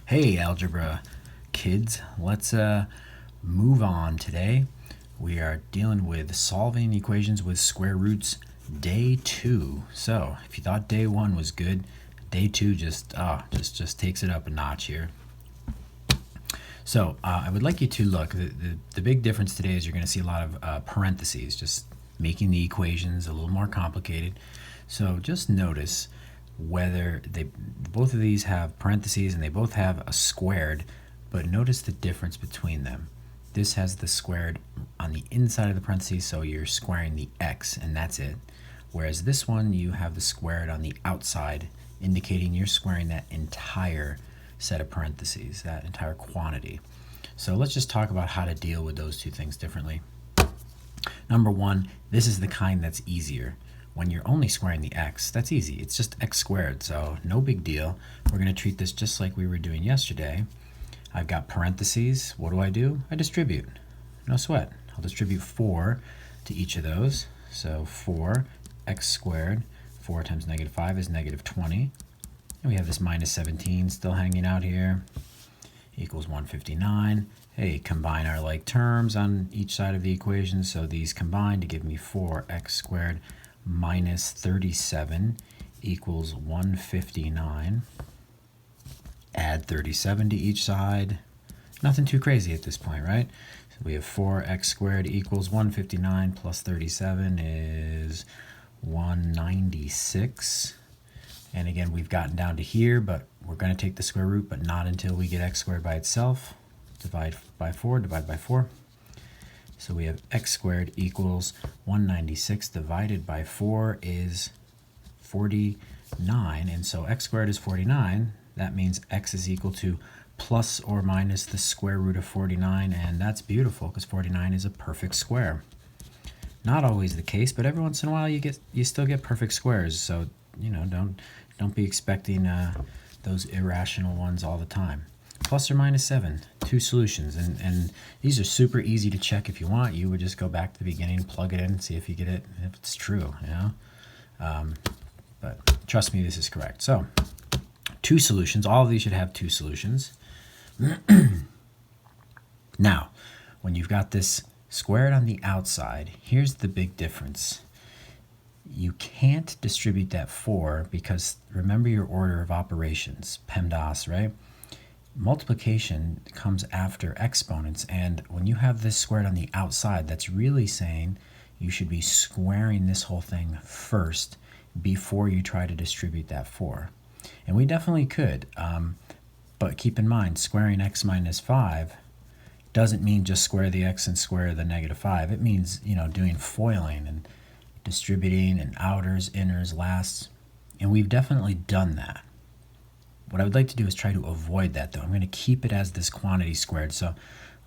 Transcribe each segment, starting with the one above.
Hey, algebra kids, let's move on today. We are dealing with solving equations with square roots day 2. So if you thought day 1 was good, day 2 just takes it up a notch here. So I would like you to look. The big difference today is you're going to see a lot of parentheses, just making the equations a little more complicated. So just notice whether both of these have parentheses and they both have a squared, but notice the difference between them. This has the squared on the inside of the parentheses, so you're squaring the x and that's it. Whereas this one, you have the squared on the outside, indicating you're squaring that entire set of parentheses, that entire quantity. So let's just talk about how to deal with those two things differently. Number one, this is the kind that's easier. When you're only squaring the x, that's easy. It's just x squared, so no big deal. We're going to treat this just like we were doing yesterday. I've got parentheses. What do? I distribute. No sweat. I'll distribute 4 to each of those. So 4 x squared, 4 times negative 5 is negative 20. And we have this minus 17 still hanging out here, equals 159. Hey, combine our like terms on each side of the equation. So these combine to give me 4x squared minus 37 equals 159. Add 37 to each side. Nothing too crazy at this point, right? So we have 4x squared equals 159 plus 37 is 196. And again, we've gotten down to here, but we're going to take the square root, but not until we get x squared by itself. Divide by 4, divide by 4. So we have x squared equals 196 divided by 4 is 49. And so x squared is 49. That means x is equal to plus or minus the square root of 49. And that's beautiful because 49 is a perfect square. Not always the case, but every once in a while you still get perfect squares. So, don't be expecting those irrational ones all the time. Plus or minus 7, 2 solutions. And these are super easy to check if you want. You would just go back to the beginning, plug it in, see if you get it, if it's true, But trust me, this is correct. So 2 solutions. All of these should have 2 solutions. Now, when you've got this squared on the outside, here's the big difference. You can't distribute that 4 because remember your order of operations, PEMDAS, right? Multiplication comes after exponents, and when you have this squared on the outside, that's really saying you should be squaring this whole thing first before you try to distribute that 4. And we definitely could, but keep in mind, squaring x minus 5 doesn't mean just square the x and square the negative 5. It means, doing foiling and distributing and outers, inners, lasts, and we've definitely done that. What I would like to do is try to avoid that, though. I'm going to keep it as this quantity squared. So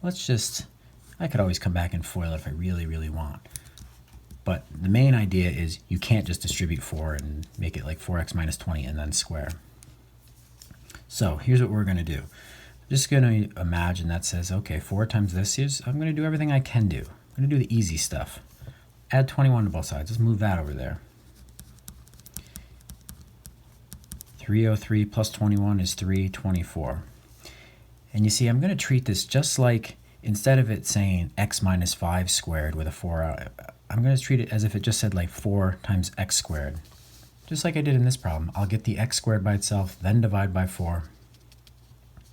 I could always come back and FOIL it if I really, really want. But the main idea is you can't just distribute 4 and make it like 4x minus 20 and then square. So here's what we're going to do. I'm just going to imagine that says, okay, 4 times this is, I'm going to do everything I can do. I'm going to do the easy stuff. Add 21 to both sides. Let's move that over there. 303 plus 21 is 324. And you see, I'm going to treat this just like, instead of it saying x minus 5 squared with a 4, I'm going to treat it as if it just said like 4 times x squared. Just like I did in this problem. I'll get the x squared by itself, then divide by 4.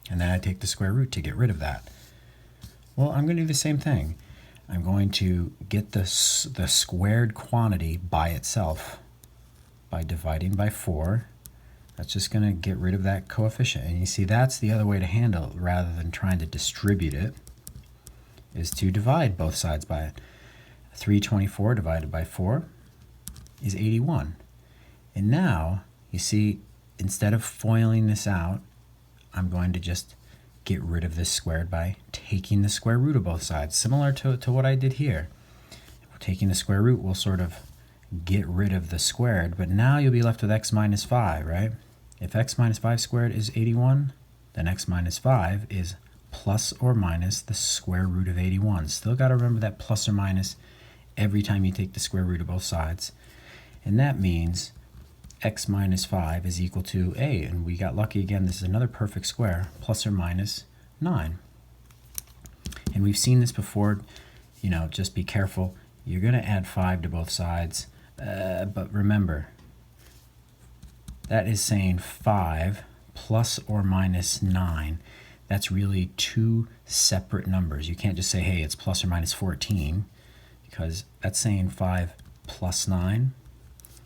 And then I take the square root to get rid of that. Well, I'm going to do the same thing. I'm going to get the squared quantity by itself by dividing by 4. That's just going to get rid of that coefficient. And you see, that's the other way to handle it rather than trying to distribute it, is to divide both sides by it. 324 divided by 4 is 81. And now, you see, instead of foiling this out, I'm going to just get rid of this squared by taking the square root of both sides, similar to what I did here. Taking the square root will sort of get rid of the squared, but now you'll be left with x minus 5, right? If x minus 5 squared is 81, then x minus 5 is plus or minus the square root of 81. Still got to remember that plus or minus every time you take the square root of both sides. And that means x minus 5 is equal to a, and we got lucky again. This is another perfect square, plus or minus 9. And we've seen this before. You know, just be careful. You're going to add 5 to both sides, but remember, that is saying 5 plus or minus 9. That's really two separate numbers. You can't just say, hey, it's plus or minus 14, because that's saying 5 plus 9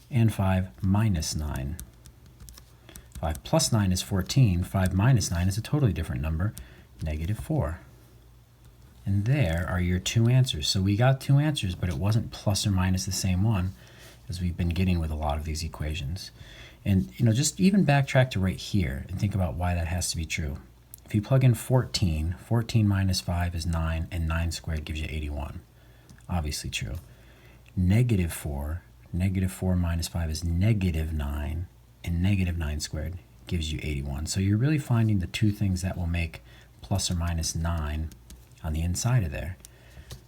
and 5 minus 9. 5 plus 9 is 14. 5 minus 9 is a totally different number, negative 4. And there are your two answers. So we got two answers, but it wasn't plus or minus the same one, as we've been getting with a lot of these equations. And you know, just even backtrack to right here and think about why that has to be true. If you plug in 14, 14 minus 5 is 9, and 9 squared gives you 81. Obviously true. Negative 4 minus 5 is negative 9, and negative 9 squared gives you 81. So you're really finding the two things that will make plus or minus 9 on the inside of there.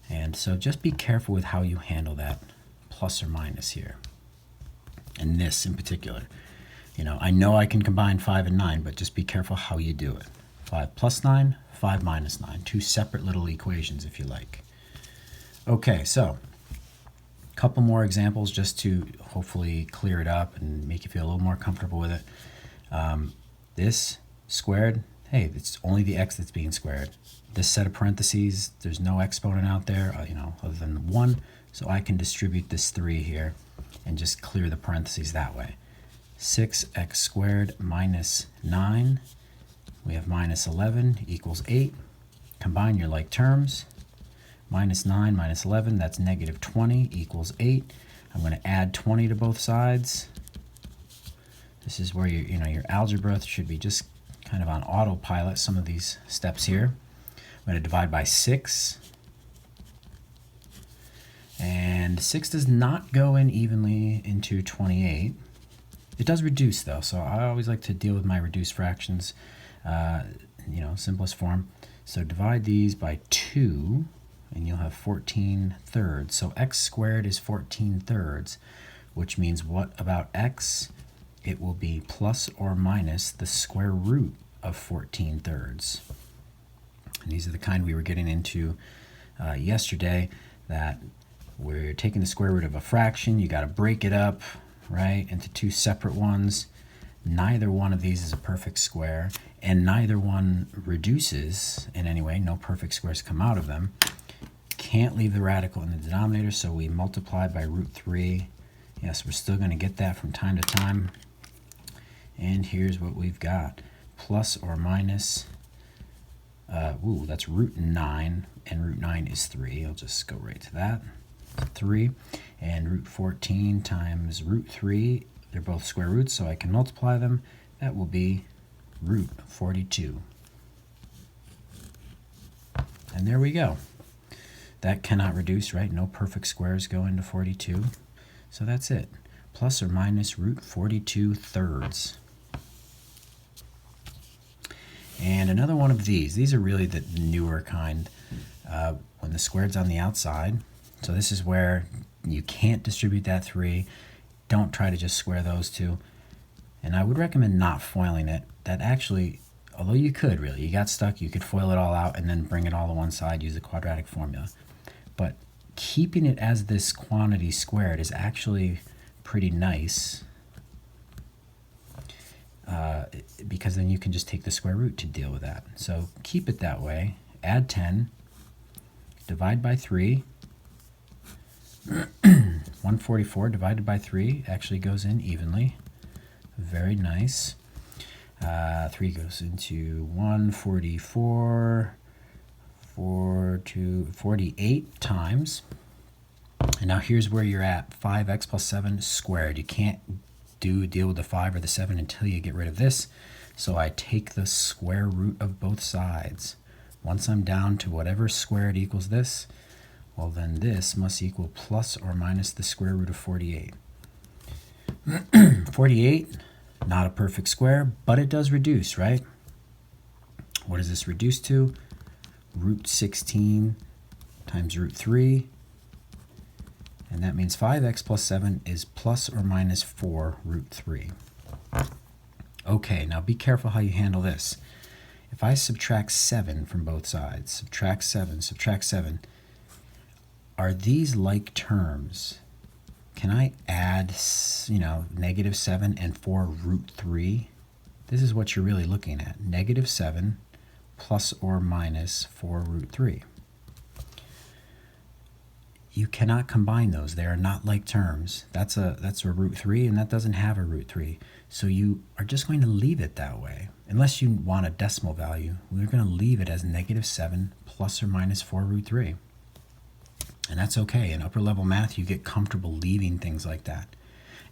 And so just be careful with how you handle that plus or minus here. And this in particular. You know I can combine 5 and 9, but just be careful how you do it. 5 plus 9, 5 minus 9. Two separate little equations, if you like. Okay, so a couple more examples just to hopefully clear it up and make you feel a little more comfortable with it. This squared, hey, it's only the x that's being squared. This set of parentheses, there's no exponent out there, other than 1, so I can distribute this 3 here and just clear the parentheses that way. 6x squared minus 9, we have minus 11 equals 8. Combine your like terms. Minus 9 minus 11, that's negative 20 equals 8. I'm going to add 20 to both sides. This is where your algebra should be just kind of on autopilot, some of these steps here. I'm going to divide by 6. And 6 does not go in evenly into 28. It does reduce though, so I always like to deal with my reduced fractions, simplest form. So divide these by 2, and you'll have 14 thirds. So x squared is 14 thirds, which means what about x? It will be plus or minus the square root of 14 thirds. And these are the kind we were getting into yesterday, that we're taking the square root of a fraction. You got to break it up, right, into two separate ones. Neither one of these is a perfect square, and neither one reduces in any way. No perfect squares come out of them. Can't leave the radical in the denominator, so we multiply by root 3. Yes, we're still going to get that from time to time. And here's what we've got. Plus or minus, that's root 9, and root 9 is 3. I'll just go right to that. 3, and root 14 times root 3. They're both square roots, so I can multiply them. That will be root 42. And there we go. That cannot reduce, right? No perfect squares go into 42. So that's it. Plus or minus root 42 thirds. And another one of these. These are really the newer kind. When the squared's on the outside. So this is where you can't distribute that 3. Don't try to just square those two. And I would recommend not foiling it. That actually, although you could really, you got stuck, you could foil it all out and then bring it all to one side, use the quadratic formula. But keeping it as this quantity squared is actually pretty nice, because then you can just take the square root to deal with that. So keep it that way. Add 10, divide by 3. 144 divided by 3 actually goes in evenly. Very nice. 3 goes into 144, 48 times. And now here's where you're at. 5x plus 7 squared. You can't deal with the 5 or the 7 until you get rid of this. So I take the square root of both sides. Once I'm down to whatever squared equals this, well then this must equal plus or minus the square root of 48. 48, not a perfect square, but it does reduce, right? What does this reduce to? Root 16 times root 3. And that means 5x plus 7 is plus or minus 4 root 3. Okay, now be careful how you handle this. If I subtract 7 from both sides, subtract 7, are these like terms? Can I add, negative 7 and 4 root 3? This is what you're really looking at. Negative 7 plus or minus 4 root 3. You cannot combine those. They are not like terms. That's a root 3, and that doesn't have a root 3. So you are just going to leave it that way. Unless you want a decimal value, we're going to leave it as negative 7 plus or minus 4 root 3. And that's okay. In upper level math, you get comfortable leaving things like that.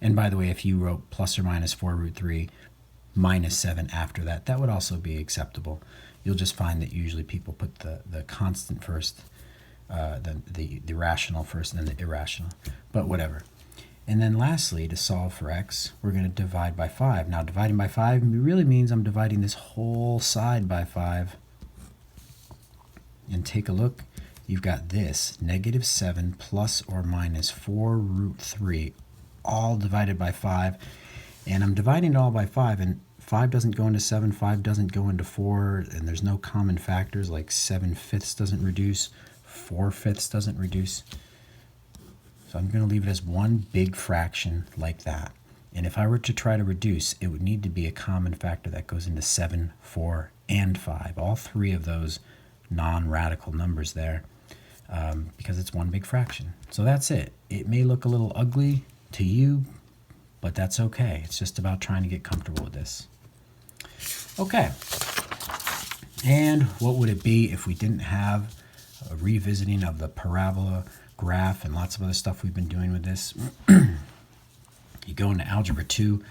And by the way, if you wrote plus or minus 4 root 3 minus 7 after that, that would also be acceptable. You'll just find that usually people put the constant first, then the rational first, and then the irrational. But whatever. And then lastly, to solve for x, we're going to divide by 5. Now, dividing by 5 really means I'm dividing this whole side by 5. And take a look. You've got this, negative 7 plus or minus 4 root 3, all divided by 5. And I'm dividing it all by 5, and 5 doesn't go into 7, 5 doesn't go into 4, and there's no common factors like 7/5 doesn't reduce, 4/5 doesn't reduce. So I'm going to leave it as one big fraction like that. And if I were to try to reduce, it would need to be a common factor that goes into 7, 4, and 5. All three of those non-radical numbers there, because it's one big fraction. So that's it. It may look a little ugly to you, but that's okay. It's just about trying to get comfortable with this. Okay. And what would it be if we didn't have a revisiting of the parabola graph and lots of other stuff we've been doing with this? You go into Algebra 2,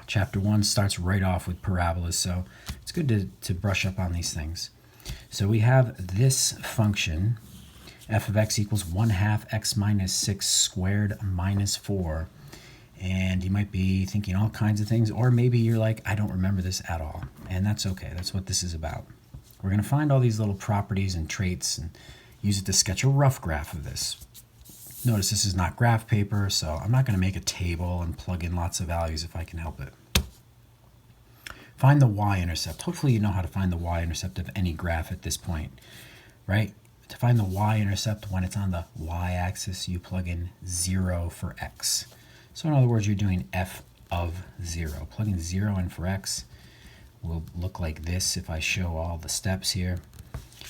Chapter 1 starts right off with parabolas, so it's good to brush up on these things. So we have this function, f of x equals 1/2 x minus 6 squared minus 4. And you might be thinking all kinds of things, or maybe you're like, I don't remember this at all. And that's okay. That's what this is about. We're going to find all these little properties and traits and use it to sketch a rough graph of this. Notice this is not graph paper, so I'm not going to make a table and plug in lots of values if I can help it. Find the y-intercept. Hopefully you know how to find the y-intercept of any graph at this point, right? To find the y-intercept, when it's on the y-axis, you plug in 0 for x. So in other words, you're doing f of 0. Plugging 0 in for x will look like this if I show all the steps here.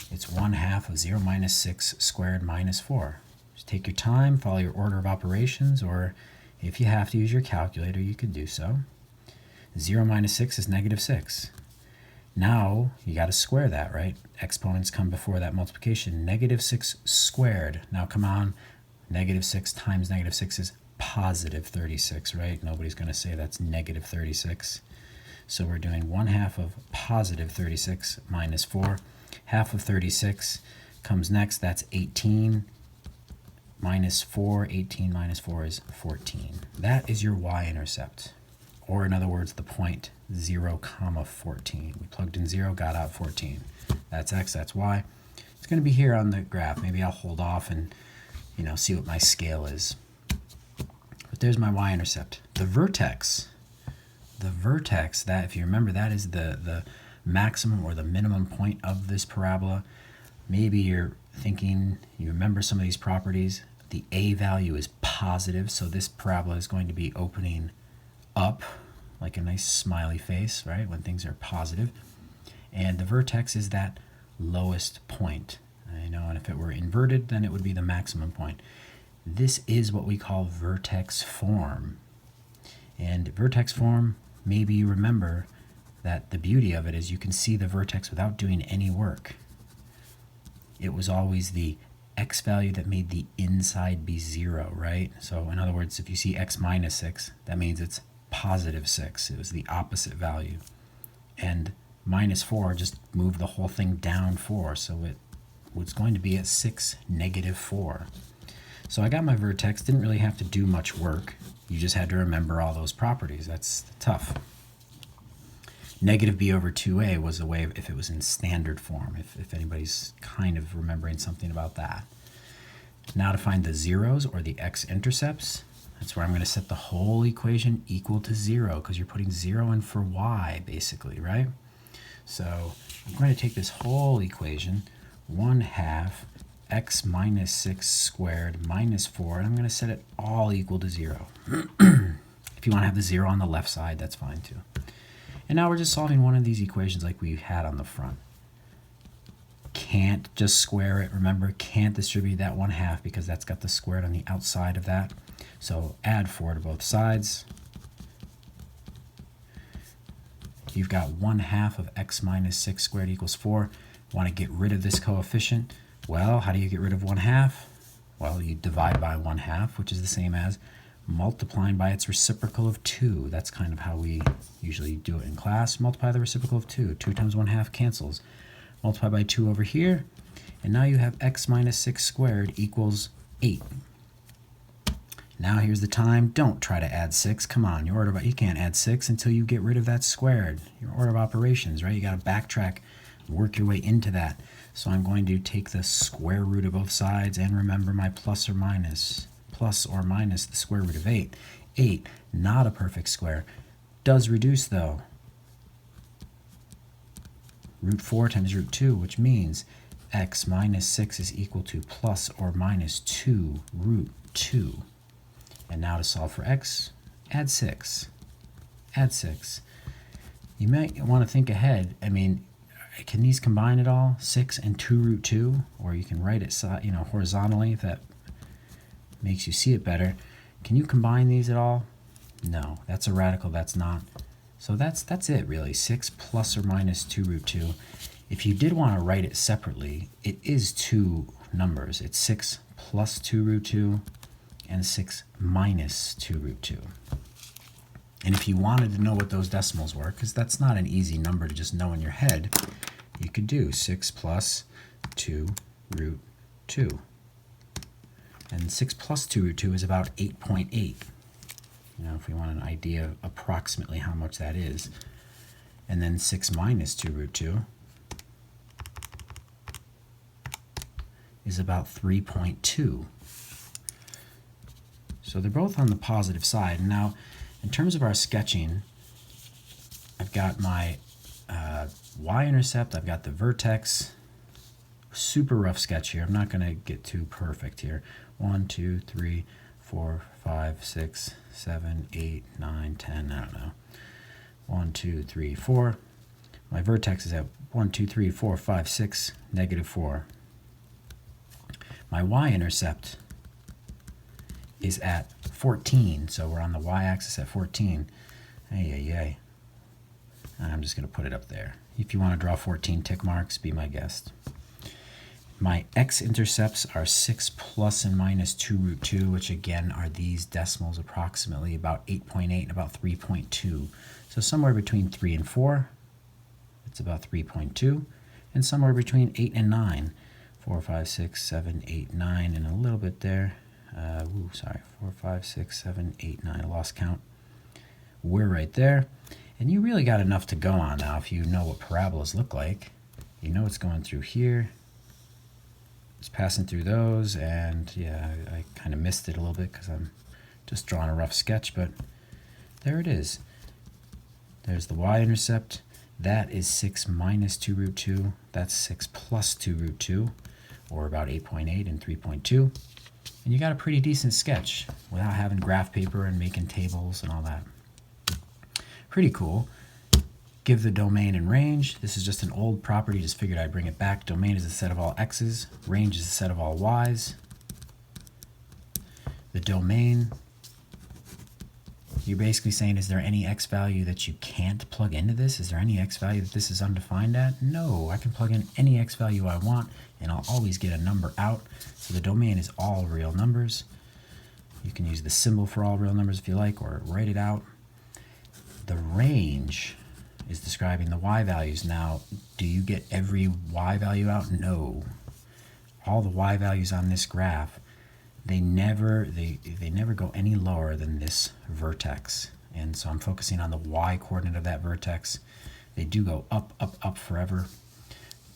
It's 1/2 of 0 minus 6 squared minus 4. Just take your time, follow your order of operations, or if you have to use your calculator, you could do so. 0 minus 6 is negative 6. Now, you got to square that, right? Exponents come before that multiplication. Negative 6 squared. Now, come on. Negative 6 times negative 6 is positive 36, right? Nobody's going to say that's negative 36. So we're doing 1/2 of positive 36 minus 4. Half of 36 comes next. That's 18 minus 4. 18 minus 4 is 14. That is your y-intercept. Or in other words, the point 0, 14. We plugged in 0, got out 14. That's x, that's y. It's going to be here on the graph. Maybe I'll hold off and see what my scale is. But there's my y-intercept. The vertex, that, if you remember, that is the maximum or the minimum point of this parabola. Maybe you're thinking, you remember some of these properties. The a value is positive, so this parabola is going to be opening up like a nice smiley face, right, when things are positive. And the vertex is that lowest point. And if it were inverted, then it would be the maximum point. This is what we call vertex form. And vertex form, maybe you remember that the beauty of it is you can see the vertex without doing any work. It was always the x value that made the inside be 0, right? So in other words, if you see x minus 6, that means it's positive 6. It was the opposite value. And minus 4 just moved the whole thing down 4, so it was going to be at 6, negative 4. So I got my vertex, didn't really have to do much work. You just had to remember all those properties. That's tough. Negative b over 2a was a way if it was in standard form, if anybody's kind of remembering something about that. Now to find the zeros or the x-intercepts, that's where I'm going to set the whole equation equal to 0 because you're putting 0 in for y basically, right? So I'm going to take this whole equation, 1/2 x minus 6 squared minus 4, and I'm going to set it all equal to 0. If you want to have the 0 on the left side, that's fine too. And now we're just solving one of these equations like we had on the front. Can't just square it, remember, can't distribute that 1/2 because that's got the squared on the outside of that. So add 4 to both sides. You've got 1/2 of x minus 6 squared equals 4. Want to get rid of this coefficient? Well, how do you get rid of 1/2? Well, you divide by 1/2, which is the same as multiplying by its reciprocal of 2. That's kind of how we usually do it in class. Multiply the reciprocal of 2. 2 times 1/2 cancels. Multiply by 2 over here, and now you have x minus 6 squared equals 8. Now here's the time. Don't try to add 6. Come on, you can't add 6 until you get rid of that squared. Your order of operations, right? You got to backtrack, work your way into that. So I'm going to take the square root of both sides, and remember my plus or minus the square root of 8. 8, not a perfect square. Does reduce though. Root 4 times root 2, which means x minus 6 is equal to plus or minus 2 root 2. And now to solve for x, add 6. Add 6. You might want to think ahead. I mean, can these combine at all? 6 and 2 root 2? Or you can write it horizontally if that makes you see it better. Can you combine these at all? No, that's a radical, that's not. So that's it really, 6 plus or minus 2 root 2. If you did want to write it separately, it is two numbers. It's 6 plus 2 root 2 and 6 minus 2 root 2. And if you wanted to know what those decimals were, because that's not an easy number to just know in your head, you could do 6 plus 2 root 2. And 6 plus 2 root 2 is about 8.8. If we want an idea of approximately how much that is. And then 6 minus 2 root 2 is about 3.2. So they're both on the positive side. Now, in terms of our sketching, I've got my y-intercept, I've got the vertex. Super rough sketch here. I'm not going to get too perfect here. 1, 2, 3, 4, 5, 6, 7, 8, 9, 10, I don't know. 1, 2, 3, 4. My vertex is at 1, 2, 3, 4, 5, 6, negative 4. My y-intercept is at 14, so we're on the y-axis at 14. Ay. I'm just going to put it up there. If you want to draw 14 tick marks, be my guest. My x-intercepts are 6 plus and minus 2 root 2, which again are these decimals approximately about 8.8 and about 3.2. So somewhere between 3 and 4, it's about 3.2. And somewhere between 8 and 9, 4, 5, 6, 7, 8, 9, and a little bit there. 4, 5, 6, 7, 8, 9, I lost count. We're right there. And you really got enough to go on now if you know what parabolas look like. You know it's going through here. It's passing through those, and yeah, I kind of missed it a little bit because I'm just drawing a rough sketch, but there it is. There's the y-intercept. That is 6 minus 2 root 2. That's 6 plus 2 root 2, or about 8.8 and 3.2. And you got a pretty decent sketch without having graph paper and making tables and all that. Pretty cool. Give the domain and range. This is just an old property, just figured I'd bring it back. Domain is a set of all x's. Range is a set of all y's. The domain, you're basically saying, is there any x value that you can't plug into this? Is there any x value that this is undefined at? No, I can plug in any x value I want, and I'll always get a number out. So the domain is all real numbers. You can use the symbol for all real numbers if you like, or write it out. The range is describing the y values. Now, do you get every y value out? No. All the y values on this graph, they never go any lower than this vertex. And so I'm focusing on the y coordinate of that vertex. They do go up, up, up forever.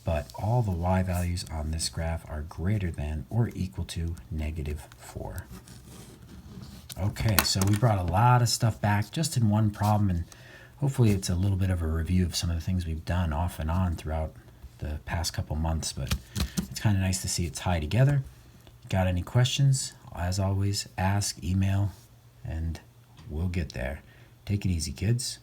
but all the y values on this graph are greater than or equal to -4. Okay, so we brought a lot of stuff back just in one problem, and hopefully it's a little bit of a review of some of the things we've done off and on throughout the past couple months, but it's kind of nice to see it tie together. Got any questions? As always, ask, email, and we'll get there. Take it easy, kids.